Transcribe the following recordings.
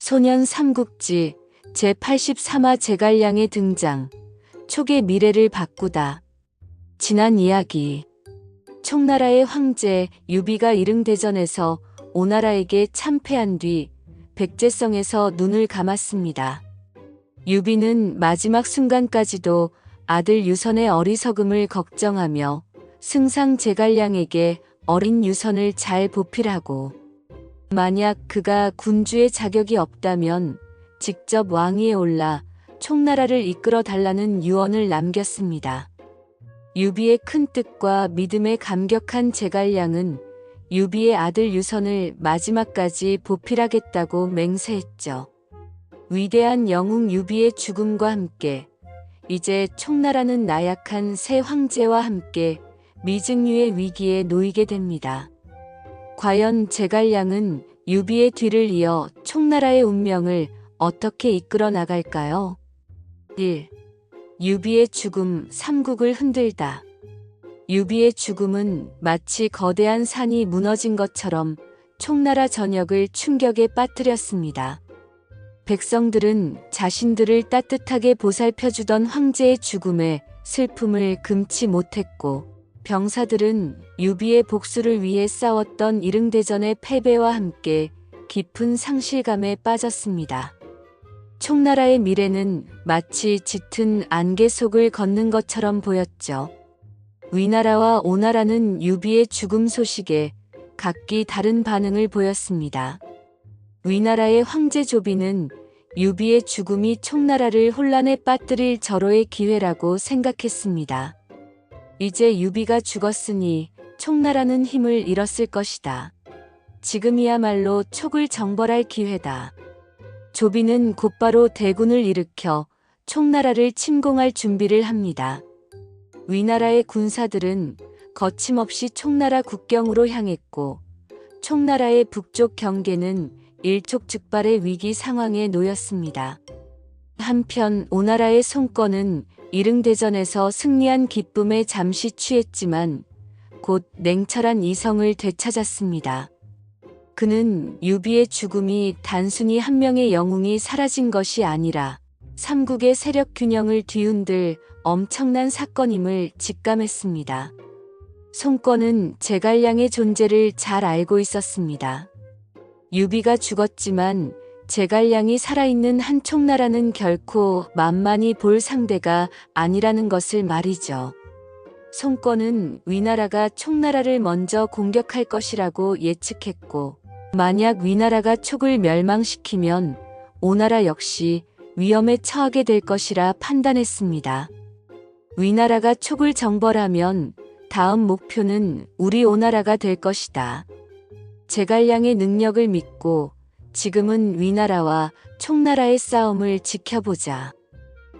소년 삼국지 제83화 제갈량의 등장. 촉의 미래를 바꾸다. 지난 이야기. 총나라의 황제 유비가 이릉대전에서 오나라에게 참패한 뒤 백제성에서 눈을 감았습니다. 유비는 마지막 순간까지도 아들 유선의 어리석음을 걱정하며 승상 제갈량에게 어린 유선을 잘 보필하고, 만약 그가 군주의 자격이 없다면 직접 왕위에 올라 총나라를 이끌어 달라는 유언을 남겼습니다. 유비의 큰 뜻과 믿음에 감격한 제갈량은 유비의 아들 유선을 마지막까지 보필하겠다고 맹세했죠. 위대한 영웅 유비의 죽음과 함께 이제 총나라는 나약한 새 황제와 함께 미증유의 위기에 놓이게 됩니다. 과연 제갈량은 유비의 뒤를 이어 총나라의 운명을 어떻게 이끌어 나갈까요? 1. 유비의 죽음, 삼국을 흔들다. 유비의 죽음은 마치 거대한 산이 무너진 것처럼 총나라 전역을 충격에 빠뜨렸습니다. 백성들은 자신들을 따뜻하게 보살펴주던 황제의 죽음에 슬픔을 금치 못했고, 병사들은 유비의 복수를 위해 싸웠던 이릉대전의 패배와 함께 깊은 상실감에 빠졌습니다. 총나라의 미래는 마치 짙은 안개 속을 걷는 것처럼 보였죠. 위나라와 오나라는 유비의 죽음 소식에 각기 다른 반응을 보였습니다. 위나라의 황제 조비는 유비의 죽음이 총나라를 혼란에 빠뜨릴 절호의 기회라고 생각했습니다. 이제 유비가 죽었으니 총나라는 힘을 잃었을 것이다. 지금이야말로 촉을 정벌할 기회다. 조비는 곧바로 대군을 일으켜 총나라를 침공할 준비를 합니다. 위나라의 군사들은 거침없이 총나라 국경으로 향했고, 총나라의 북쪽 경계는 일촉즉발의 위기 상황에 놓였습니다. 한편 오나라의 송건은 이릉대전에서 승리한 기쁨에 잠시 취했지만 곧 냉철한 이성을 되찾았습니다. 그는 유비의 죽음이 단순히 한 명의 영웅이 사라진 것이 아니라 삼국의 세력 균형을 뒤흔들 엄청난 사건임을 직감했습니다. 송건은 제갈량의 존재를 잘 알고 있었습니다. 유비가 죽었지만 제갈량이 살아있는 한 총나라는 결코 만만히 볼 상대가 아니라는 것을 말이죠. 송건은 위나라가 총나라를 먼저 공격할 것이라고 예측했고, 만약 위나라가 촉을 멸망시키면 오나라 역시 위험에 처하게 될 것이라 판단했습니다. 위나라가 촉을 정벌하면 다음 목표는 우리 오나라가 될 것이다. 제갈량의 능력을 믿고 지금은 위나라와 총나라의 싸움을 지켜보자.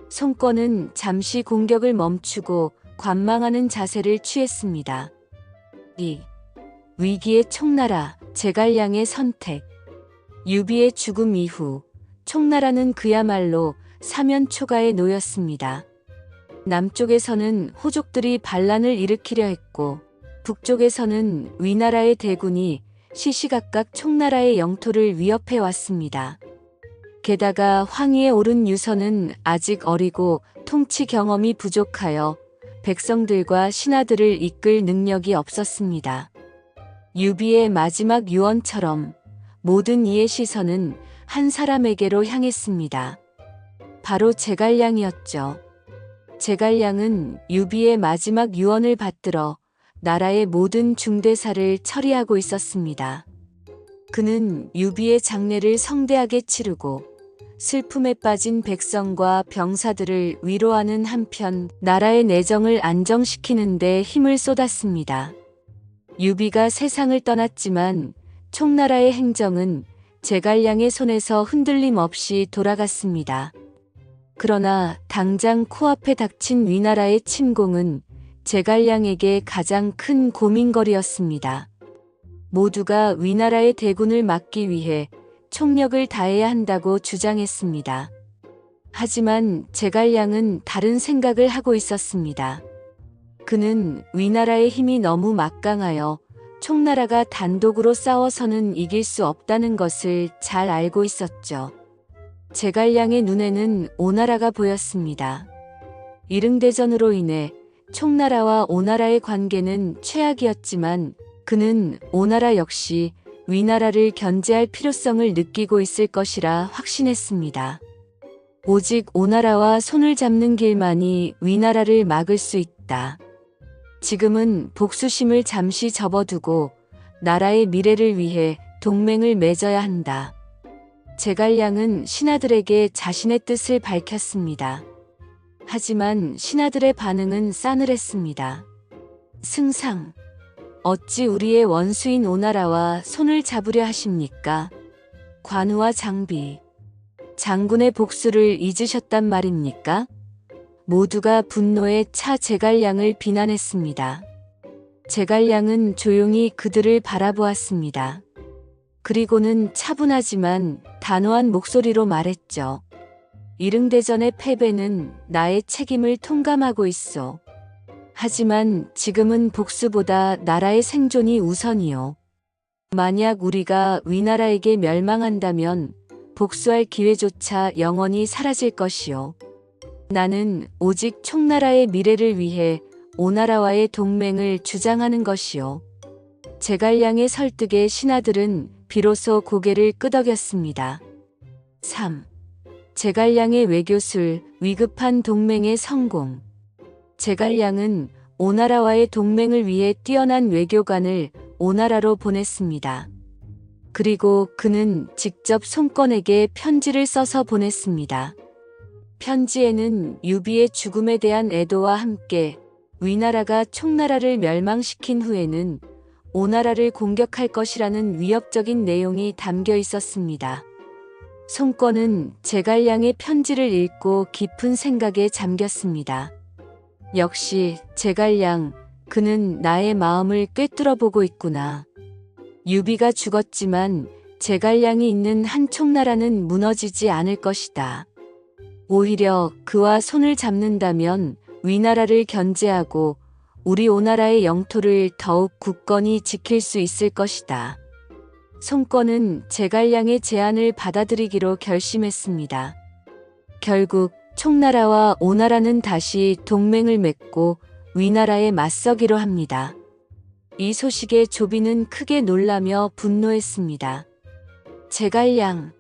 송건은 잠시 공격을 멈추고 관망하는 자세를 취했습니다. 2. 위기의 총나라, 제갈량의 선택. 유비의 죽음 이후 총나라는 그야말로 사면초가에 놓였습니다. 남쪽에서는 호족들이 반란을 일으키려 했고, 북쪽에서는 위나라의 대군이 시시각각 총나라의 영토를 위협해 왔습니다. 게다가 황위에 오른 유선은 아직 어리고 통치 경험이 부족하여 백성들과 신하들을 이끌 능력이 없었습니다. 유비의 마지막 유언처럼 모든 이의 시선은 한 사람에게로 향했습니다. 바로 제갈량이었죠. 제갈량은 유비의 마지막 유언을 받들어 나라의 모든 중대사를 처리하고 있었습니다. 그는 유비의 장례를 성대하게 치르고 슬픔에 빠진 백성과 병사들을 위로하는 한편 나라의 내정을 안정시키는 데 힘을 쏟았습니다. 유비가 세상을 떠났지만 총나라의 행정은 제갈량의 손에서 흔들림 없이 돌아갔습니다. 그러나 당장 코앞에 닥친 위나라의 침공은 제갈량에게 가장 큰 고민거리였습니다. 모두가 위나라의 대군을 막기 위해 총력을 다해야 한다고 주장했습니다. 하지만 제갈량은 다른 생각을 하고 있었습니다. 그는 위나라의 힘이 너무 막강하여 총나라가 단독으로 싸워서는 이길 수 없다는 것을 잘 알고 있었죠. 제갈량의 눈에는 오나라가 보였습니다. 이릉대전으로 인해 총나라와 오나라의 관계는 최악이었지만 그는 오나라 역시 위나라를 견제할 필요성을 느끼고 있을 것이라 확신했습니다. 오직 오나라와 손을 잡는 길만이 위나라를 막을 수 있다. 지금은 복수심을 잠시 접어두고 나라의 미래를 위해 동맹을 맺어야 한다. 제갈량은 신하들에게 자신의 뜻을 밝혔습니다. 하지만 신하들의 반응은 싸늘했습니다. 승상, 어찌 우리의 원수인 오나라와 손을 잡으려 하십니까? 관우와 장비, 장군의 복수를 잊으셨단 말입니까? 모두가 분노에 차 제갈량을 비난했습니다. 제갈량은 조용히 그들을 바라보았습니다. 그리고는 차분하지만 단호한 목소리로 말했죠. 이릉대전의 패배는 나의 책임을 통감하고 있어. 하지만 지금은 복수보다 나라의 생존이 우선이요. 만약 우리가 위나라에게 멸망한다면 복수할 기회조차 영원히 사라질 것이요. 나는 오직 총나라의 미래를 위해 오나라와의 동맹을 주장하는 것이요. 제갈량의 설득에 신하들은 비로소 고개를 끄덕였습니다. 3. 제갈량의 외교술, 위급한 동맹의 성공. 제갈량은 오나라와의 동맹을 위해 뛰어난 외교관을 오나라로 보냈습니다. 그리고 그는 직접 손권에게 편지를 써서 보냈습니다. 편지에는 유비의 죽음에 대한 애도와 함께 위나라가 총나라를 멸망시킨 후에는 오나라를 공격할 것이라는 위협적인 내용이 담겨 있었습니다. 손권은 제갈량의 편지를 읽고 깊은 생각에 잠겼습니다. 역시 제갈량, 그는 나의 마음을 꿰뚫어 보고 있구나. 유비가 죽었지만 제갈량이 있는 한 총나라는 무너지지 않을 것이다. 오히려 그와 손을 잡는다면 위나라를 견제하고 우리 오나라의 영토를 더욱 굳건히 지킬 수 있을 것이다. 손권은 제갈량의 제안을 받아들이기로 결심했습니다. 결국 총나라와 오나라는 다시 동맹을 맺고 위나라에 맞서기로 합니다. 이 소식에 조비는 크게 놀라며 분노했습니다. 제갈량,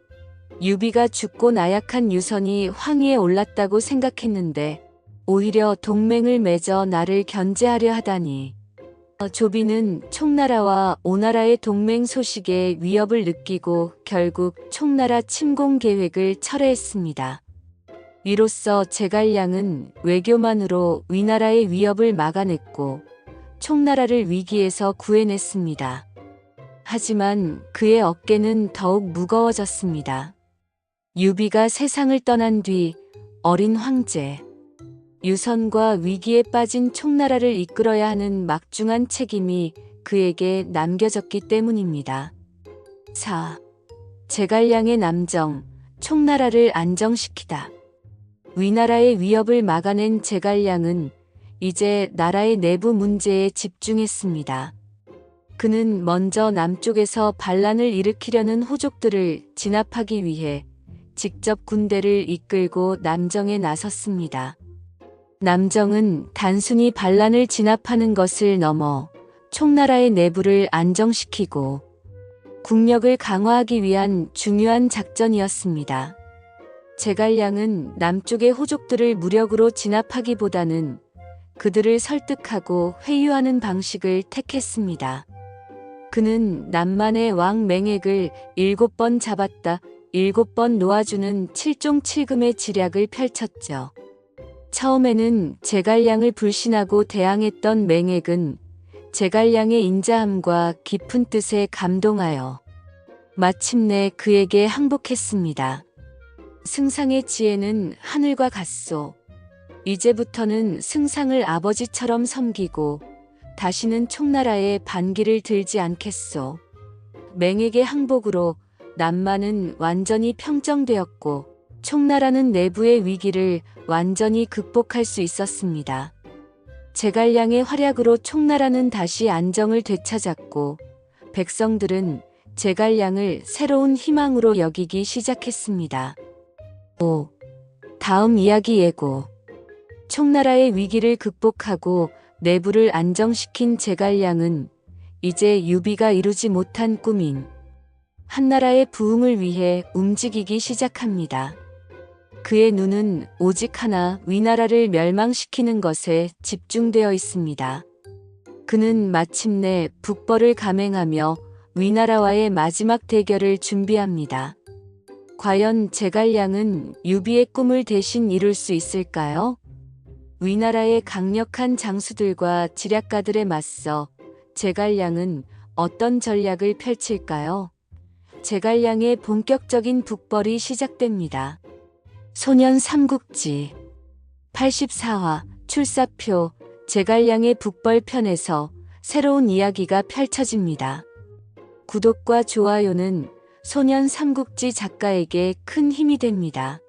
유비가 죽고 나약한 유선이 황위에 올랐다고 생각했는데 오히려 동맹을 맺어 나를 견제하려 하다니. 조비는 총나라와 오나라의 동맹 소식에 위협을 느끼고 결국 총나라 침공 계획을 철회했습니다. 이로써 제갈량은 외교만으로 위나라의 위협을 막아냈고 총나라를 위기에서 구해냈습니다. 하지만 그의 어깨는 더욱 무거워졌습니다. 유비가 세상을 떠난 뒤 어린 황제, 유선과 위기에 빠진 총나라를 이끌어야 하는 막중한 책임이 그에게 남겨졌기 때문입니다. 4. 제갈량의 남정, 총나라를 안정시키다. 위나라의 위협을 막아낸 제갈량은 이제 나라의 내부 문제에 집중했습니다. 그는 먼저 남쪽에서 반란을 일으키려는 호족들을 진압하기 위해 직접 군대를 이끌고 남정에 나섰습니다. 남정은 단순히 반란을 진압하는 것을 넘어 총나라의 내부를 안정시키고 국력을 강화하기 위한 중요한 작전이었습니다. 제갈량은 남쪽의 호족들을 무력으로 진압하기보다는 그들을 설득하고 회유하는 방식을 택했습니다. 그는 남만의 왕 맹액을 7번 잡았다 7번 놓아주는 7종7금의 지략을 펼쳤죠. 처음에는 제갈량을 불신하고 대항했던 맹액은 제갈량의 인자함과 깊은 뜻에 감동하여 마침내 그에게 항복했습니다. 승상의 지혜는 하늘과 같소. 이제부터는 승상을 아버지처럼 섬기고 다시는 총나라에 반기를 들지 않겠소. 맹액의 항복으로 남만은 완전히 평정되었고 총나라는 내부의 위기를 완전히 극복할 수 있었습니다. 제갈량의 활약으로 총나라는 다시 안정을 되찾았고 백성들은 제갈량을 새로운 희망으로 여기기 시작했습니다. 5. 다음 이야기 예고. 총나라의 위기를 극복하고 내부를 안정시킨 제갈량은 이제 유비가 이루지 못한 꿈인 한나라의 부흥을 위해 움직이기 시작합니다. 그의 눈은 오직 하나, 위나라를 멸망시키는 것에 집중되어 있습니다. 그는 마침내 북벌을 감행하며 위나라와의 마지막 대결을 준비합니다. 과연 제갈량은 유비의 꿈을 대신 이룰 수 있을까요? 위나라의 강력한 장수들과 지략가들에 맞서 제갈량은 어떤 전략을 펼칠까요? 제갈량의 본격적인 북벌이 시작됩니다. 소년 삼국지 84화 출사표. 제갈량의 북벌 편에서 새로운 이야기가 펼쳐집니다. 구독과 좋아요는 소년 삼국지 작가에게 큰 힘이 됩니다.